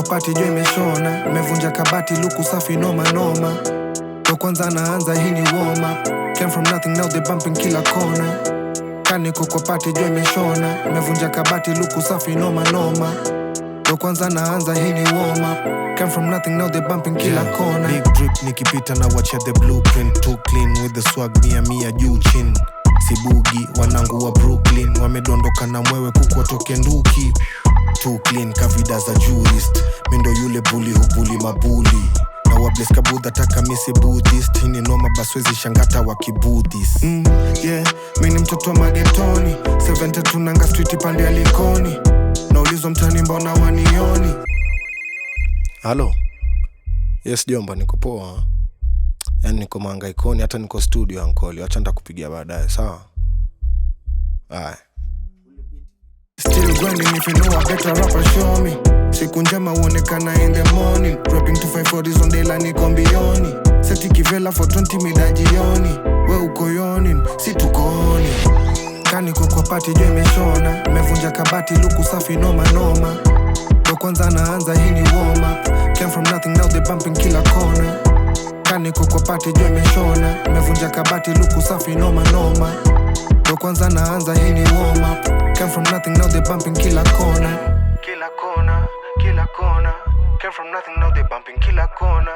party jo imeshona. Mevunja kabati luku safi noma noma. Ndo kwanza naanza hii ni warm up. Came from nothing now they bumping kila corner. Kaniko kwa party jo imeshona. Mevunja kabati luku safi noma noma. Ndo kwanza naanza hii ni warm up. Came from nothing now they bumping kila corner. Big drip nikipita na watch the blueprint. Too clean with the swag mia juu chin. Sibugi wanangu wa Brooklyn wamedondoka na mwewe kuku watoke nduki. Too clean kavida za jurist. Mindo yule bully hubuli mabuli. Na wables kabudha taka misi Buddhist. Hini noma baswezi shangata wakibuddhist. Yeah, mini mtoto wa magetoni. 72 nanga street pande ya Likoni. Naulizo mtani mbona wanioni. Halo. Yes jomba niko poa. Yani niko mahangaikoni hata niko studio ankoli. Acha nitakupigia baadaye sawa. Aye. Still grinding if you know a better rapper show me. Siku njema uonekana in the morning. Rapping to 540s on dayla niko mbioni. Seti kivela for 20 mida jioni. We uko yawning, si tukoni. Kaniko kwa party jo imeshona. Mevunja kabati luku safi noma noma. Ndo kwanza naanza hii ni warm up. Came from nothing now they bumping kila corner. Kaniko kwa party jo imeshona. Mevunja kabati luku safi noma noma. Ndo kwanza naanza hii ni warm up. Came from nothing now they bumping kila corner. Kila corner, kila corner. Came from nothing now they bumping kila corner.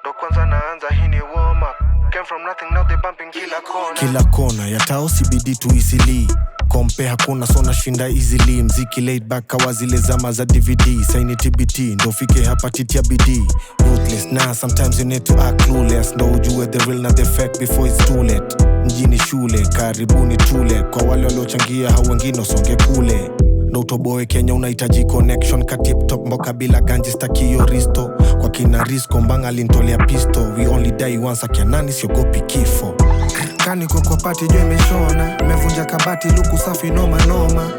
Ndo kwanza naanza hii ni warm up. Came from nothing now they bumping kila corner. Kila kona ya tao CBD tu easily. Kompe hakuna sona shinda easily. Mziki laid back kawa zile zama za DVD. Saini TBT ndo fike hapa titia BD. Ruthless nah sometimes you need to act clueless. Ndo ujue the real na the fake before it's too late. Mjini shule karibuni tule. Kwa wale waliochangia hao wengine songe kule. No toboe Kenya unahitaji connection ka tip top mboka bila ganji stakio risto. Kwa kina risko mbanga lintolea pisto. We only die once akianani siogopi kifo. Kaniko kwa party jo imeshona. Mevunja kabati luku safi noma noma.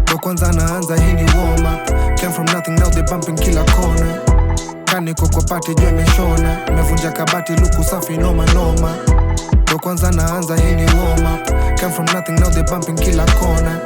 Ndo kwanza naanza hii ni warm up. Came from nothing now they bumping kila corner. Kaniko kwa party jo imeshona. Mevunja kabati luku safi noma noma. Ndo kwanza naanza hii ni warm up. Came from nothing now they bumping kila corner.